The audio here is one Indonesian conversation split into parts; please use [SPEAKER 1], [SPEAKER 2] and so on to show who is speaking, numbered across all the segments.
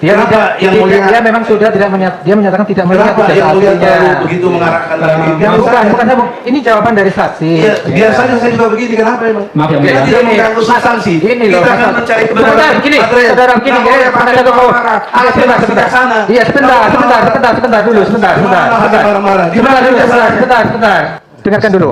[SPEAKER 1] Dia memang sudah tidak dia menyatakan tidak melihat ijazah aslinya.
[SPEAKER 2] Begitu mengarahkan
[SPEAKER 1] Bukan, ini jawaban dari saksi.
[SPEAKER 2] Biasanya saya juga begini, kenapa emang?
[SPEAKER 3] Maaf ya,
[SPEAKER 2] kita tidak mengganggu substansi.
[SPEAKER 1] Ini loh,
[SPEAKER 2] kita akan mencari kebenaran.
[SPEAKER 1] Begini, saudara, begini, sebentar dulu. Dengarkan dulu.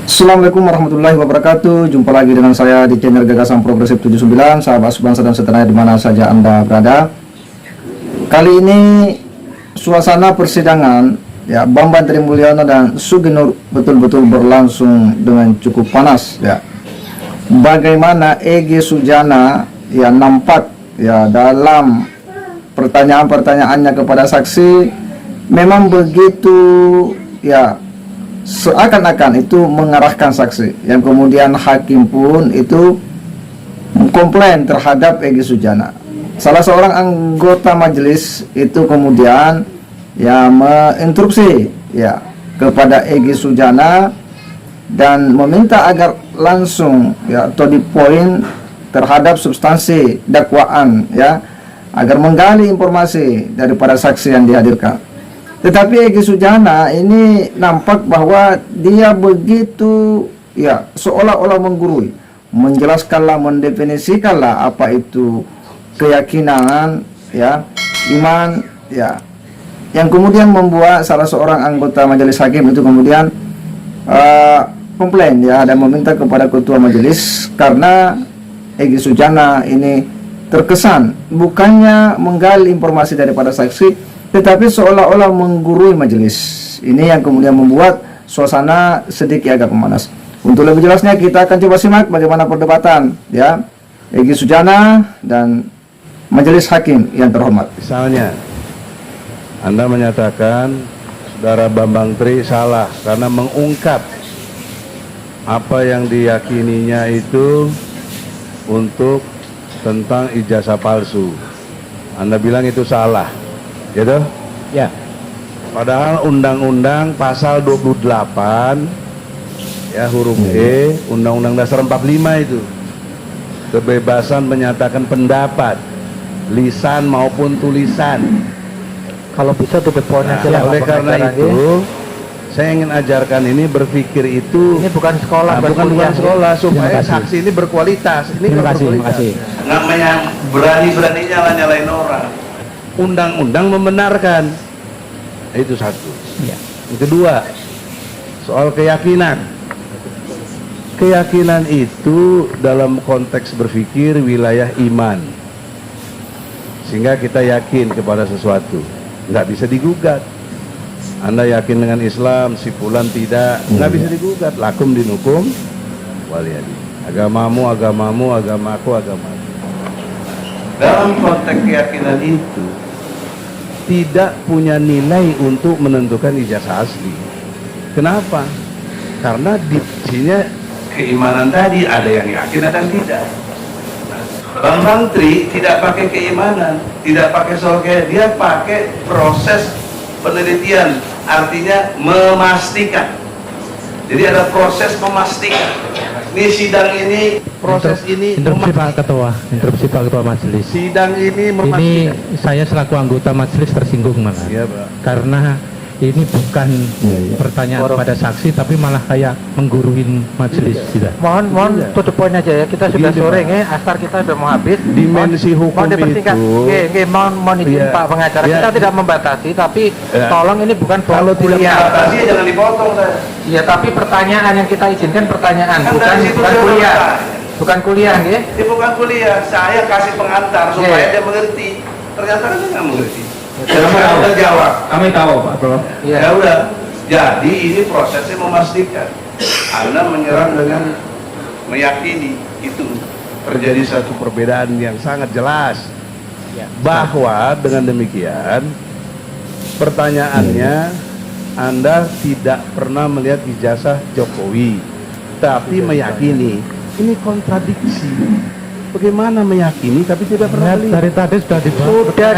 [SPEAKER 4] Assalamualaikum warahmatullahi wabarakatuh. Jumpa lagi dengan saya di channel Gagasan Progresif 79, sahabat sebangsa dan setanah di mana saja Anda berada. Kali ini suasana persidangan ya Bambang Trimulyono dan Suginur betul-betul berlangsung dengan cukup panas ya. Bagaimana Egy Sujana ya nampak ya dalam pertanyaan-pertanyaannya kepada saksi memang begitu ya seakan-akan itu mengarahkan saksi, yang kemudian hakim pun itu komplain terhadap Egy Sujana. Salah seorang anggota majelis itu kemudian ya menginstruksi ya kepada Egy Sujana dan meminta agar langsung ya to the point terhadap substansi dakwaan ya, agar menggali informasi daripada saksi yang dihadirkan. Tetapi Egy Sujana ini nampak bahwa dia begitu ya seolah-olah menggurui, menjelaskanlah, mendefinisikanlah apa itu keyakinan ya, iman ya, yang kemudian membuat salah seorang anggota majelis hakim itu kemudian komplain ya dan meminta kepada ketua majelis karena Egy Sujana ini terkesan bukannya menggali informasi daripada saksi tetapi seolah-olah menggurui majelis. Ini yang kemudian membuat suasana sedikit agak memanas. Untuk lebih jelasnya kita akan coba simak bagaimana perdebatan ya Egy Sujana dan majelis hakim yang terhormat.
[SPEAKER 2] Misalnya Anda menyatakan saudara Bambang Tri salah karena mengungkap apa yang diyakininya itu untuk tentang ijazah palsu. Anda bilang itu salah, gitu?
[SPEAKER 3] Ya.
[SPEAKER 2] Padahal undang-undang pasal 28 ya huruf E, Undang-Undang Dasar 45 itu kebebasan menyatakan pendapat, lisan maupun tulisan.
[SPEAKER 1] Kalau bisa tuh poinnya
[SPEAKER 2] Oleh karena itu saya ingin ajarkan ini berpikir itu
[SPEAKER 1] ini bukan sekolah,
[SPEAKER 2] bukan sekolah supaya saksi ini berkualitas. Ini
[SPEAKER 3] Terima kasih.
[SPEAKER 2] Namanya berani-beraninya nyalain orang. Undang-undang membenarkan. Itu satu.
[SPEAKER 3] Ya.
[SPEAKER 2] Yang kedua, soal keyakinan. Keyakinan itu dalam konteks berpikir wilayah iman. Sehingga kita yakin kepada sesuatu. Nggak bisa digugat. Anda yakin dengan Islam, si fulan tidak, nggak bisa digugat. Lakum dinukum waliyadi. Agamamu, agamaku. Dalam konteks keyakinan itu tidak punya nilai untuk menentukan ijazah asli. Kenapa? Karena di sini keimanan tadi ada yang yakin, ada yang tidak. Bambang Tri tidak pakai keimanan, tidak pakai soal kayak dia pakai proses penelitian, artinya memastikan. Jadi ada proses memastikan. Ini sidang ini, proses ini
[SPEAKER 3] interupsi Pak Ketua Majelis.
[SPEAKER 2] Sidang ini memastikan.
[SPEAKER 3] Ini saya selaku anggota majelis tersinggung malah.
[SPEAKER 2] Iya, Pak.
[SPEAKER 3] Karena ini bukan pertanyaan pada saksi tapi malah kayak mengguruin majelis gitu.
[SPEAKER 1] Mohon tutup poin aja ya. Kita sudah sore nih, asar kita sudah mau habis.
[SPEAKER 2] Dimensi hukum
[SPEAKER 1] dipersingkat.
[SPEAKER 2] itu.
[SPEAKER 1] Mohon izin Pak pengacara. Kita tidak membatasi, tapi tolong ini bukan
[SPEAKER 2] Kalau tidak membatasi jangan dipotong saya.
[SPEAKER 1] Iya, tapi pertanyaan yang kita izinkan pertanyaan,
[SPEAKER 2] Kan
[SPEAKER 1] bukan
[SPEAKER 2] dari situ
[SPEAKER 1] kuliah.
[SPEAKER 2] saya
[SPEAKER 1] Bukan kuliah, ya?
[SPEAKER 2] Ini bukan kuliah. Saya kasih pengantar supaya dia mengerti. Ternyata kan dia nggak mengerti. Saya udah jawab.
[SPEAKER 3] Kami tahu Pak.
[SPEAKER 1] Iya.
[SPEAKER 2] Ya udah. Jadi ini prosesnya memastikan. Anda menyerang dengan meyakini itu terjadi satu perbedaan yang sangat jelas. Bahwa dengan demikian pertanyaannya Anda tidak pernah melihat ijazah Jokowi, tapi meyakini. Ini kontradiksi. Bagaimana meyakini tapi tidak pernah lihat?
[SPEAKER 3] Dari tadi sudah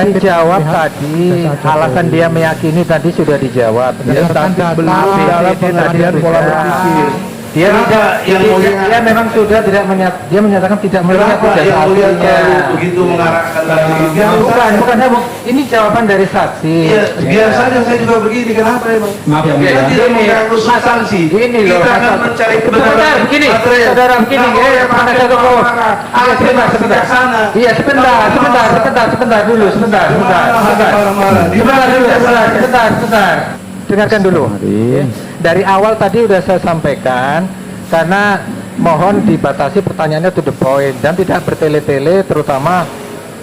[SPEAKER 1] dijawab tadi. Alasan dia meyakini tadi sudah dijawab.
[SPEAKER 2] Ya, tapi belum dalam pengajian pola berpikir.
[SPEAKER 1] Dia
[SPEAKER 2] Kenapa
[SPEAKER 1] tidak,
[SPEAKER 2] yang mulia?
[SPEAKER 1] dia memang sudah tidak dia menyatakan tidak melihat
[SPEAKER 2] Kenapa
[SPEAKER 1] ijazah
[SPEAKER 2] yang mulia
[SPEAKER 1] aslinya.
[SPEAKER 2] terlalu begitu mengarahkan tadi?
[SPEAKER 1] Bukan, ini jawaban dari saksi.
[SPEAKER 2] Iya, biar saja saya juga begini. Kenapa emang?
[SPEAKER 3] Maaf ya,
[SPEAKER 2] Kita
[SPEAKER 3] Mulia.
[SPEAKER 2] tidak mengganggu substansi.
[SPEAKER 1] Gini loh,
[SPEAKER 2] Kita akan
[SPEAKER 1] Mas.
[SPEAKER 2] mencari
[SPEAKER 1] Sebentar,
[SPEAKER 2] kebenaran.
[SPEAKER 1] begini,
[SPEAKER 2] material.
[SPEAKER 1] saudara, begini,
[SPEAKER 2] Nggak boleh
[SPEAKER 1] mana
[SPEAKER 2] pakai
[SPEAKER 1] satu kok.
[SPEAKER 2] marah-marah.
[SPEAKER 1] Iya, sebentar.
[SPEAKER 2] Sana.
[SPEAKER 1] Iya, sebentar dulu, sebentar. Dengarkan dulu. Dari awal tadi udah saya sampaikan, karena mohon dibatasi pertanyaannya to the point dan tidak bertele-tele, terutama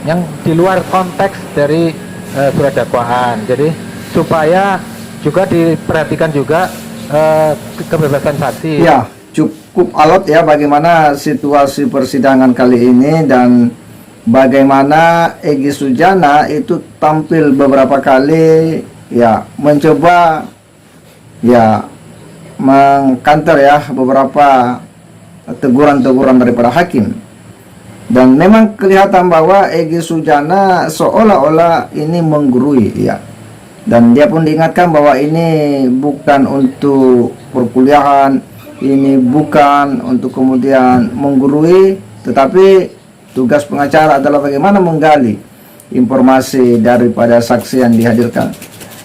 [SPEAKER 1] yang di luar konteks dari surat dakwaan. Jadi supaya juga diperhatikan juga kebebasan saksi.
[SPEAKER 4] Ya, cukup alot ya bagaimana situasi persidangan kali ini dan bagaimana Egy Sujana itu tampil beberapa kali ya mencoba ya mengkanter ya beberapa teguran-teguran daripada hakim. Dan memang kelihatan bahwa Egy Sujana seolah-olah ini menggurui ya. Dan dia pun diingatkan bahwa ini bukan untuk perkuliahan, ini bukan untuk kemudian menggurui, tetapi tugas pengacara adalah bagaimana menggali informasi daripada saksi yang dihadirkan.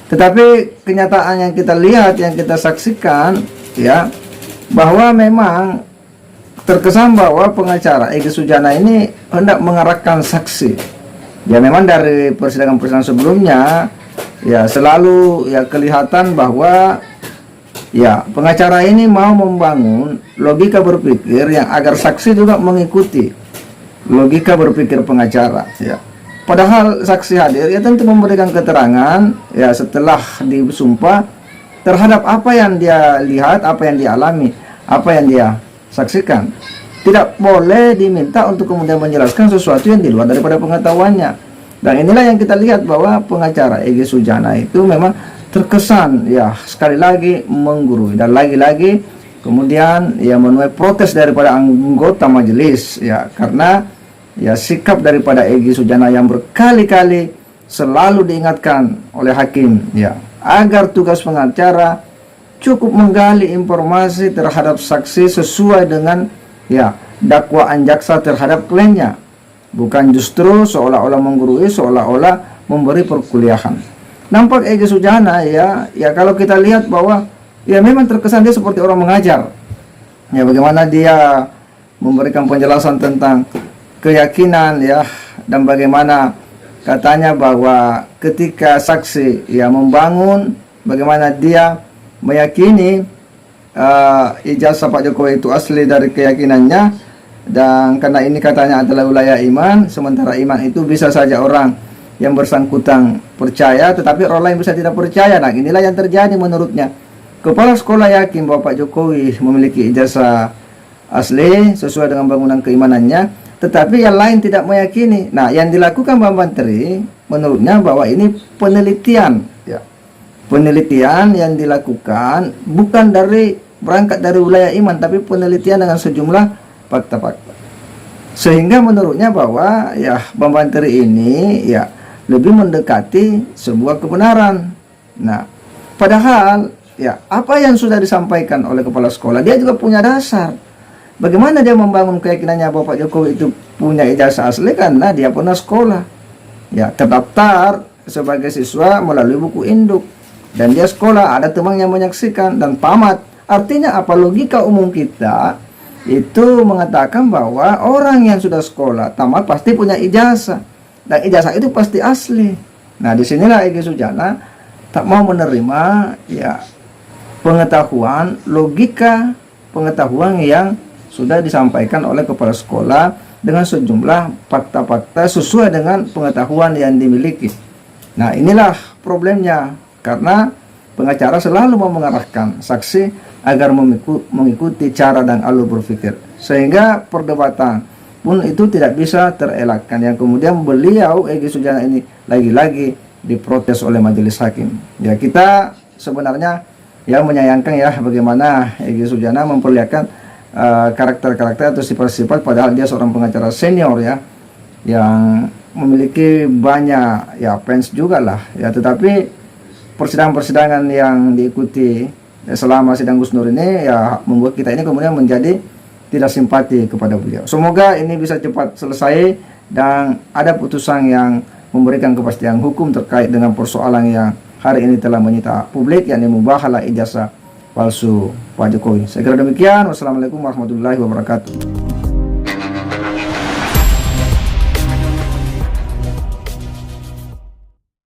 [SPEAKER 4] Tetapi kenyataan yang kita lihat, yang kita saksikan ya, bahwa memang terkesan bahwa pengacara Egy Sujana ini hendak mengarahkan saksi. Ya memang dari persidangan-persidangan sebelumnya ya selalu ya kelihatan bahwa ya pengacara ini mau membangun logika berpikir yang agar saksi juga mengikuti logika berpikir pengacara ya. Padahal saksi hadir ya tentu memberikan keterangan ya setelah disumpah terhadap apa yang dia lihat, apa yang dia alami, apa yang dia saksikan. Tidak boleh diminta untuk kemudian menjelaskan sesuatu yang di luar daripada pengetahuannya. Dan inilah yang kita lihat bahwa pengacara Egy Sujana itu memang terkesan ya sekali lagi menggurui dan lagi-lagi kemudian ya menuai protes daripada anggota majelis ya karena ya sikap daripada Egy Sujana yang berkali-kali selalu diingatkan oleh hakim ya agar tugas pengacara cukup menggali informasi terhadap saksi sesuai dengan ya dakwaan jaksa terhadap kliennya, bukan justru seolah-olah menggurui, seolah-olah memberi perkuliahan. Nampak Egy Sujana ya kalau kita lihat bahwa ya memang terkesan dia seperti orang mengajar. Ya bagaimana dia memberikan penjelasan tentang keyakinan ya dan bagaimana katanya bahwa ketika saksi ya membangun bagaimana dia meyakini ijazah Pak Jokowi itu asli dari keyakinannya. Dan karena ini katanya adalah wilayah iman, sementara iman itu bisa saja orang yang bersangkutan percaya, tetapi orang lain bisa tidak percaya. Nah inilah yang terjadi menurutnya. Kepala sekolah yakin bahwa Pak Jokowi memiliki ijazah asli sesuai dengan bangunan keimanannya, tetapi yang lain tidak meyakini. Nah yang dilakukan Pak Menteri menurutnya bahwa ini penelitian ya. Penelitian yang dilakukan bukan berangkat dari wilayah iman, tapi penelitian dengan sejumlah fakta-fakta. Sehingga menurutnya bahwa ya Bang Menteri ini ya lebih mendekati sebuah kebenaran. Nah, padahal ya apa yang sudah disampaikan oleh kepala sekolah dia juga punya dasar. Bagaimana dia membangun keyakinannya bahwa Pak Jokowi itu punya ijazah asli karena dia pernah sekolah. Ya, terdaftar sebagai siswa melalui buku induk dan dia sekolah, ada teman yang menyaksikan dan tamat. Artinya apa? Logika umum kita itu mengatakan bahwa orang yang sudah sekolah tamat pasti punya ijazah dan ijazah itu pasti asli. Nah disinilah Egy Sujana tak mau menerima ya pengetahuan logika pengetahuan yang sudah disampaikan oleh kepala sekolah dengan sejumlah fakta-fakta sesuai dengan pengetahuan yang dimiliki. Nah inilah problemnya karena pengacara selalu mau mengarahkan saksi agar mengikuti cara dan alur berpikir sehingga perdebatan pun itu tidak bisa terelakkan yang kemudian beliau Egy Sujana ini lagi-lagi diprotes oleh majelis hakim. Ya kita sebenarnya ya menyayangkan ya bagaimana Egy Sujana memperlihatkan karakter-karakter atau sifat-sifat padahal dia seorang pengacara senior ya yang memiliki banyak ya fans juga lah ya, tetapi persidangan-persidangan yang diikuti selama sidang Gus Nur ini ya membuat kita ini kemudian menjadi tidak simpati kepada beliau. Semoga ini bisa cepat selesai dan ada putusan yang memberikan kepastian hukum terkait dengan persoalan yang hari ini telah menyita publik, yakni mubahalah ijazah palsu Pak Jokowi. Saya kira demikian. Wassalamualaikum warahmatullahi wabarakatuh.